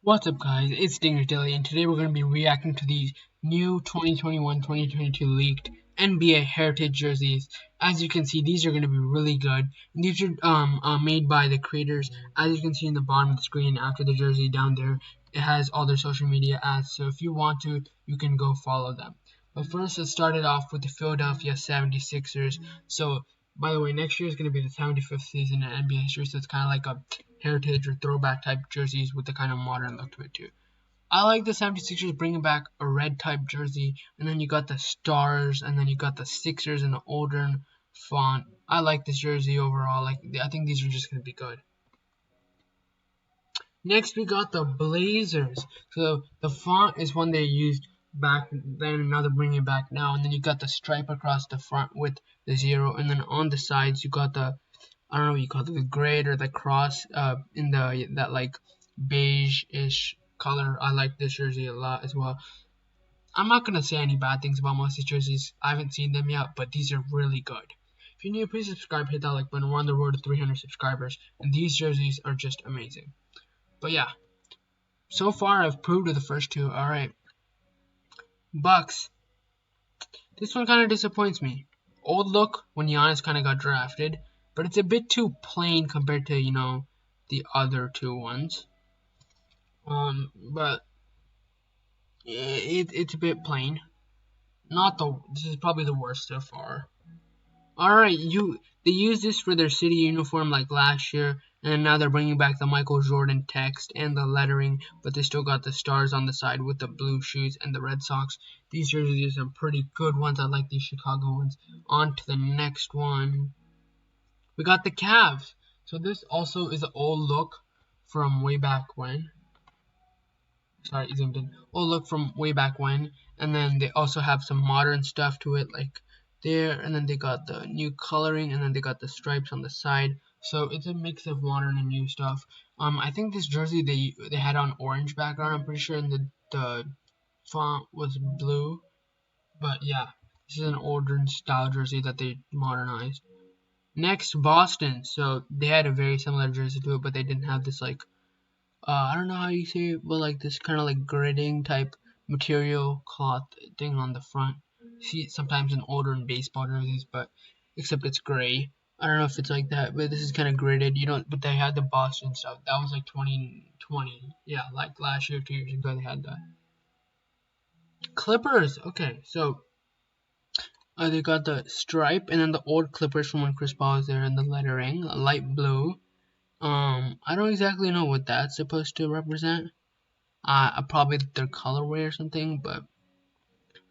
What's up guys, it's Dinger Dilly, and today we're going to be reacting to these new 2021-2022 leaked NBA Heritage jerseys. As you can see, these are going to be really good. And these are made by the creators. As you can see in the bottom of the screen after the jersey down there, it has all their social media ads, so if you want to, you can go follow them. But first, let's start it off with the Philadelphia 76ers. So, by the way, next year is going to be the 75th season in NBA history, so it's kind of like a heritage or throwback type jerseys with the kind of modern look to it too. I like the 76ers bringing back a red type jersey, and then you got the stars, and then you got the Sixers in the older font. I like this jersey overall. I think these are just going to be good. Next, we got the Blazers. So the font is one they used back then, and now they're bringing it back now. And then you got the stripe across the front with the 0, and then on the sides you got the, I don't know what you call it, the grid or the cross in that like beige-ish color. I like this jersey a lot as well. I'm not gonna say any bad things about most of these jerseys. I haven't seen them yet, but these are really good. If you're new, please subscribe, hit that like button. We're on the road to 300 subscribers, and these jerseys are just amazing. But yeah, so far I've proved with the first two. All right, Bucks. This one kind of disappoints me. Old look when Giannis kind of got drafted, but it's a bit too plain compared to, you know, the other two ones. But it's a bit plain. This is probably the worst so far. Alright, they used this for their city uniform like last year, and now they're bringing back the Michael Jordan text and the lettering, but they still got the stars on the side with the blue shoes and the Red Sox. These jerseys are some pretty good ones. I like these Chicago ones. On to the next one. We got the Cavs. So this also is an old look from way back when. Sorry, zoomed in. Old look from way back when. And then they also have some modern stuff to it, like there, and then they got the new coloring, and then they got the stripes on the side. So it's a mix of modern and new stuff. I think this jersey they had on orange background. I'm pretty sure, and the font was blue. But yeah, this is an older style jersey that they modernized. Next, Boston. So they had a very similar jersey to it, but they didn't have this like I don't know how you say it, but like this kind of like gridding type material cloth thing on the front. You see it sometimes in older and baseball jerseys, but except it's gray. I don't know if it's like that, but this is kind of gridded. You don't, but they had the Boston stuff. That was like 2020. Yeah, like last year, 2 years ago, they had that. Clippers. Okay, so they got the stripe and then the old Clippers from when Chris Paul was there, and the lettering, light blue. I don't exactly know what that's supposed to represent. Probably their colorway or something, but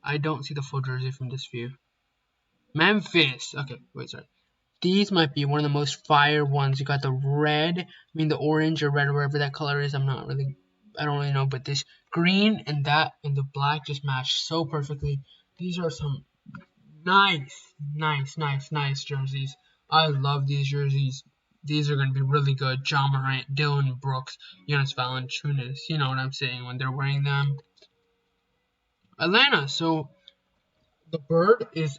I don't see the full jersey from this view. Memphis. Okay, wait, sorry. These might be one of the most fire ones. You got the red, the orange or red or whatever that color is. I don't really know, but this green and that and the black just match so perfectly. These are some nice jerseys. I love these jerseys. These are going to be really good. Ja Morant, Dylan Brooks, Jonas Valanciunas. You know what I'm saying when they're wearing them. Atlanta. So the bird is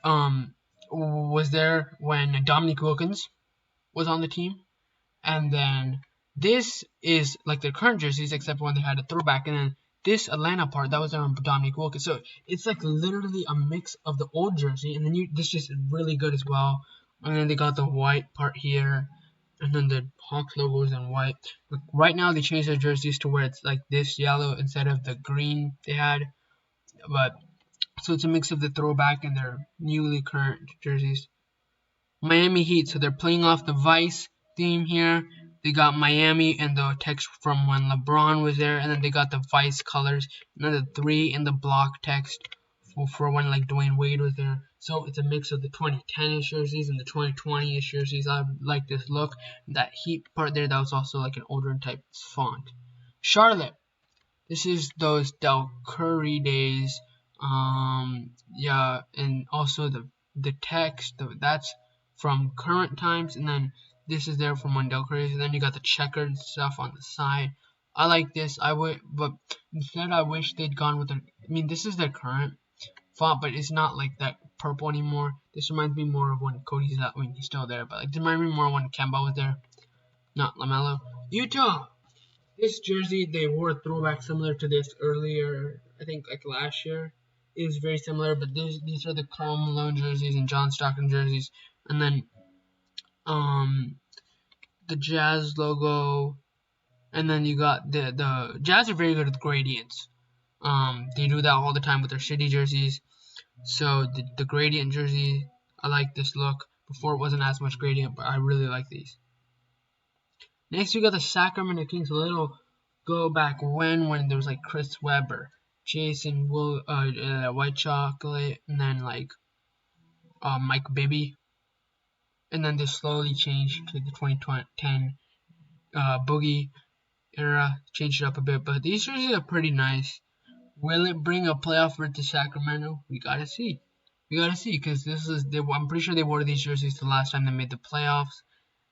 was there when Dominique Wilkins was on the team, and then this is like their current jerseys except when they had a throwback, and then this Atlanta part that was on Dominique Wilkins. So it's like literally a mix of the old jersey, and then this just really good as well. And then they got the white part here, and then the Hawks logo is in white. Like right now they changed their jerseys to where it's like this yellow instead of the green they had, but so it's a mix of the throwback and their newly current jerseys. Miami Heat, so they're playing off the Vice theme here. They got Miami and the text from when LeBron was there, and then they got the Vice colors, and then the 3 in the block text for when like Dwayne Wade was there. So it's a mix of the 2010-ish jerseys and the 2020-ish jerseys. I like this look. That Heat part there, that was also like an older type font. Charlotte. This is those Del Curry days. Yeah, and also the text, that's from current times, and then this is there from when Del Curry, and then you got the checkered stuff on the side. I like this. But instead I wish they'd gone with this is their current font, but it's not like that purple anymore. This reminds me more of when Cody's not, he's still there, but like this reminds me more when Kemba was there, not LaMelo. Utah. This jersey, they wore a throwback similar to this earlier, I think like last year. It was very similar, but these are the Karl Malone jerseys and John Stockton jerseys. And then the Jazz logo, and then you got the Jazz are very good with gradients. They do that all the time with their city jerseys. So the gradient jersey, I like this look. Before it wasn't as much gradient, but I really like these. Next, we got the Sacramento Kings. A little go back when there was like Chris Webber, Jason White Chocolate, and then like Mike Bibby, and then they slowly changed to the 2010 Boogie era, changed it up a bit. But these jerseys are pretty nice. Will it bring a playoff berth to Sacramento? We gotta see. We gotta see, because I'm pretty sure they wore these jerseys the last time they made the playoffs,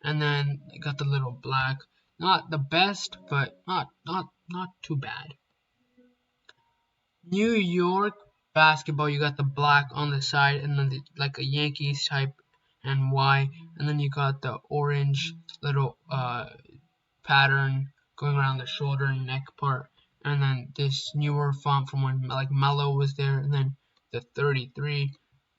and then they got the little black. Not the best, but not too bad. New York basketball, you got the black on the side, and then like a Yankees type and Y, and then you got the orange little pattern going around the shoulder and neck part, and then this newer font from when like Mellow was there, and then the 33.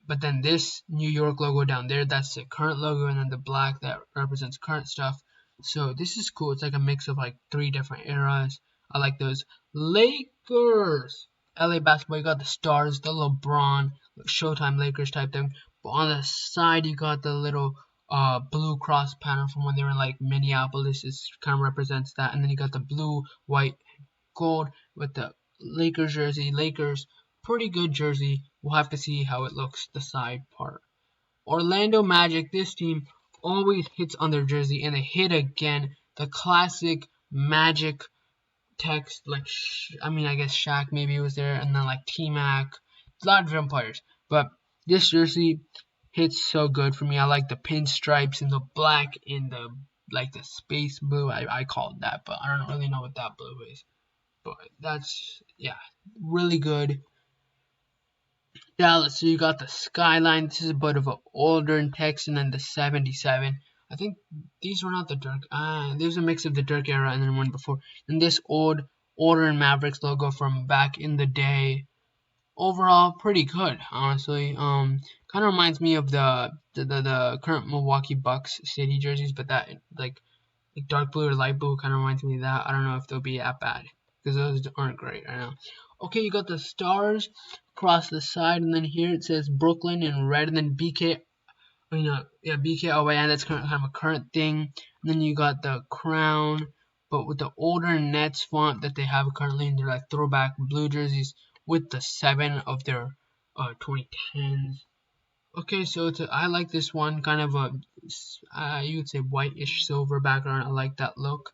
But then this New York logo down there, that's the current logo, and then the black that represents current stuff. So this is cool. It's like a mix of like 3 different eras. I like those. Lakers, LA basketball. You got the stars, the LeBron, Showtime Lakers type thing. But on the side, you got the little blue cross pattern from when they were in like Minneapolis. This kind of represents that. And then you got the blue, white, gold with the Lakers jersey. Lakers, pretty good jersey. We'll have to see how it looks, the side part. Orlando Magic, this team always hits on their jersey, and they hit again. The classic Magic text, like, I guess Shaq maybe was there, and then like T-Mac, a lot of different players. But this jersey hits so good for me. I like the pinstripes and the black and the space blue. I call it that, but I don't really know what that blue is. But that's, yeah, really good. Dallas, so you got the Skyline. This is a bit of an older text, and then the 77. I think these were not the Dirk. There's a mix of the Dirk era and then one before. And this old Order and Mavericks logo from back in the day. Overall, pretty good, honestly. Kind of reminds me of the current Milwaukee Bucks city jerseys, but that like dark blue or light blue kind of reminds me of that. I don't know if they'll be that bad, because those aren't great right now. Okay, you got the stars across the side, and then here it says Brooklyn in red, and then BK. BK and that's kind of a current thing. And then you got the crown, but with the older Nets font that they have currently in their like throwback blue jerseys with the 7 of their 2010s. Okay, so I like this one, kind of a you would say whitish silver background. I like that look.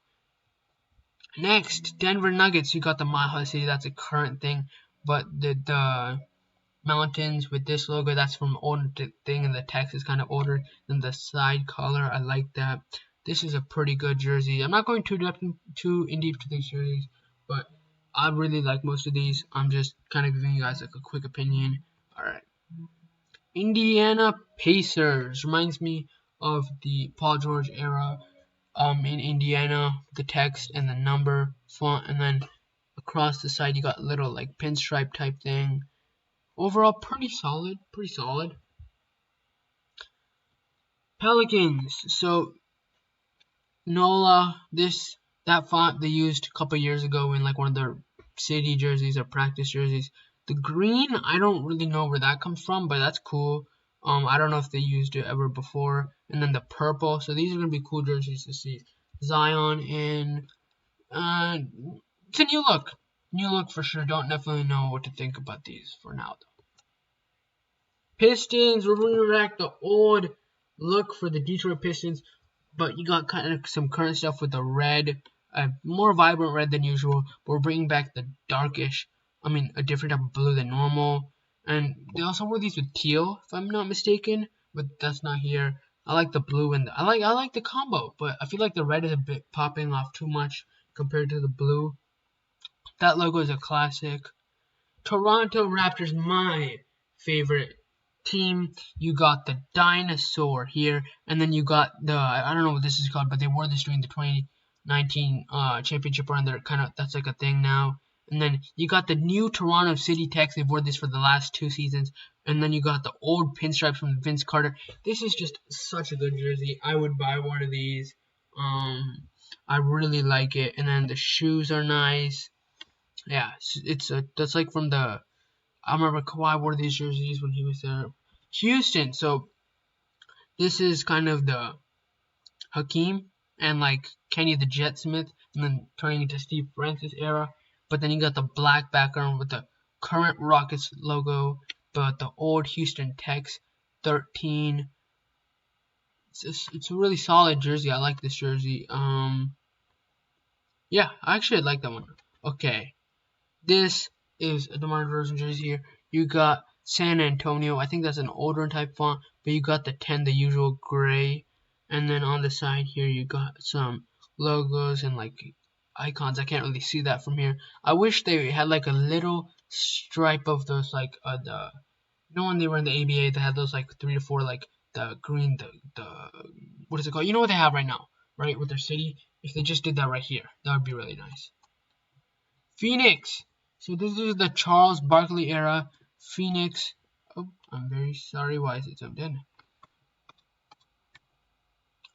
Next, Denver Nuggets. You got the Mile City. That's a current thing, but the mountains with this logo, that's from older thing, and the text is kind of older than the side color. I like that. This is a pretty good jersey. I'm not going too in deep to these jerseys, but I really like most of these. I'm just kind of giving you guys like a quick opinion. All right. Indiana Pacers reminds me of the Paul George era. In Indiana, the text and the number font, and then across the side you got little like pinstripe type thing. Overall, pretty solid. Pelicans. So NOLA, that font they used a couple years ago in like one of their city jerseys or practice jerseys. The green, I don't really know where that comes from, but that's cool. I don't know if they used it ever before. And then the purple. So these are gonna be cool jerseys to see. Zion in. It's a new look. New look for sure. Don't definitely know what to think about these for now though. Pistons. We're bringing back the old look for the Detroit Pistons, but you got kind of some current stuff with the red, more vibrant red than usual. But we're bringing back the a different type of blue than normal. And they also wore these with teal, if I'm not mistaken, but that's not here. I like the blue and I like the combo, but I feel like the red is a bit popping off too much compared to the blue. That logo is a classic. Toronto Raptors, my favorite team. You got the dinosaur here, and then you got the, I don't know what this is called, but they wore this during the 19 championship run. They're kind of, that's like a thing now. And then you got the new Toronto City Tex. They've worn this for the last 2 seasons. And then you got the old pinstripes from Vince Carter. This is just such a good jersey. I would buy one of these. I really like it. And then the shoes are nice. Yeah, it's that's like from the, I remember Kawhi wore these jerseys when he was there. Houston. So this is kind of the Hakeem and like Kenny the Jet Smith, and then turning into Steve Francis era. But then you got the black background with the current Rockets logo, but the old Houston Tex 13. It's a really solid jersey. I like this jersey. Yeah, I like that one. Okay, this is a DeMar DeRozan jersey here. You got San Antonio. I think that's an older type font, but you got the 10, the usual gray. And then on the side here, you got some logos and like icons. I can't really see that from here. I wish they had like a little stripe of those like the, you know, when they were in the ABA, they had those like 3 to 4 like the green, the what is it called? You know what they have right now, right, with their city. If they just did that right here, that would be really nice. Phoenix. So this is the Charles Barkley era. Phoenix. Oh, I'm very sorry. Why is it zoomed in?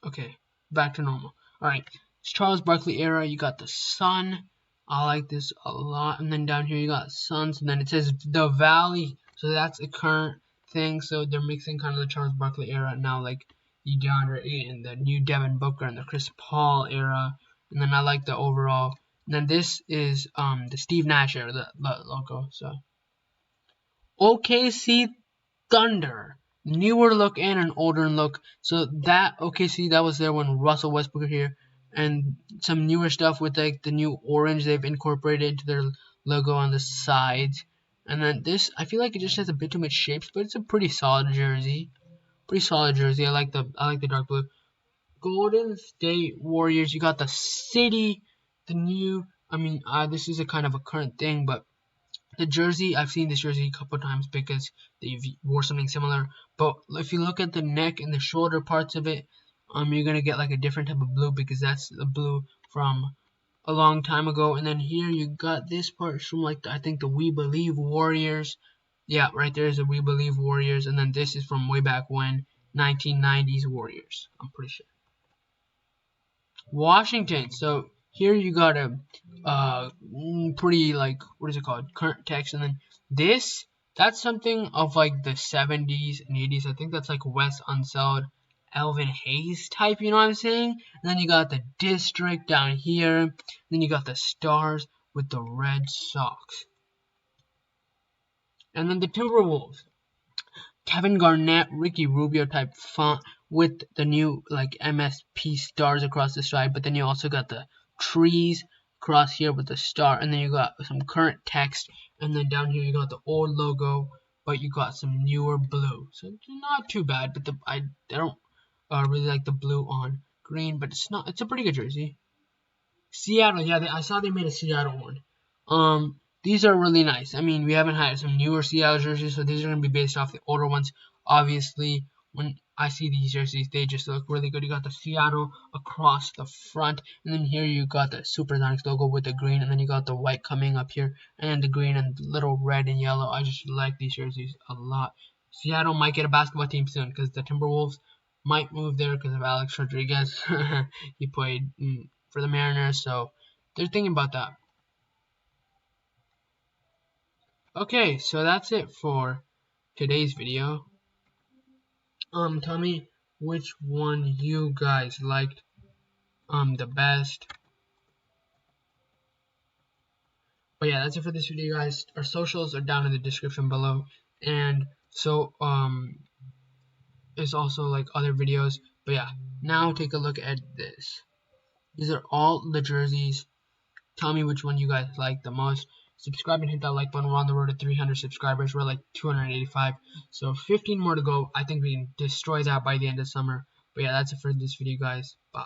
Okay, back to normal. Alright, it's Charles Barkley era. You got the sun. I like this a lot. And then down here you got Suns. And then it says the Valley. So that's a current thing. So they're mixing kind of the Charles Barkley era now, like the DeAndre Ayton, the new Devin Booker, and the Chris Paul era. And then I like the overall. And then this is the Steve Nash era, the logo. So OKC Thunder, newer look and an older look. So that OKC, that was there when Russell Westbrook were here, and some newer stuff with like the new orange they've incorporated into their logo on the sides. And then this, I feel like it just has a bit too much shapes, but it's a pretty solid jersey. I like the dark blue. Golden State Warriors. You got the city, the new. I mean, this is a kind of a current thing, but the jersey, I've seen this jersey a couple times because they wore something similar. But if you look at the neck and the shoulder parts of it, you're gonna get like a different type of blue because that's the blue from a long time ago. And then here you got this part from like I think the We Believe Warriors. Yeah, right there is the We Believe Warriors, and then this is from way back when, 1990s Warriors. I'm pretty sure. Washington. So here you got a pretty like, what is it called, current text, and then this, that's something of like the 70s and 80s. I think that's like Wes Unseld, Elvin Hayes type, you know what I'm saying? And then you got the district down here. Then you got the stars with the Red Sox. And then the Timberwolves. Kevin Garnett, Ricky Rubio type font with the new like MSP stars across the side, but then you also got the trees across here with the star, and then you got some current text, and then down here you got the old logo, but you got some newer blue. So it's not too bad, but I don't really like the blue on green, but it's a pretty good jersey. Seattle, yeah, I saw they made a Seattle one. These are really nice. I mean, we haven't had some newer Seattle jerseys, so these are going to be based off the older ones. Obviously, when I see these jerseys, they just look really good. You got the Seattle across the front, and then here you got the Supersonics logo with the green, and then you got the white coming up here, and the green and little red and yellow. I just like these jerseys a lot. Seattle might get a basketball team soon because the Timberwolves might move there because of Alex Rodriguez. He played for the Mariners, so they're thinking about that. Okay, so that's it for today's video. Tell me which one you guys liked the best. But yeah, that's it for this video, guys. Our socials are down in the description below, and so there's also like other videos. But yeah, now take a look at this. These are all the jerseys. Tell me which one you guys like the most. Subscribe and hit that like button. We're on the road to 300 subscribers. We're like 285. So 15 more to go. I think we can destroy that by the end of summer. But yeah, that's it for this video, guys. Bye.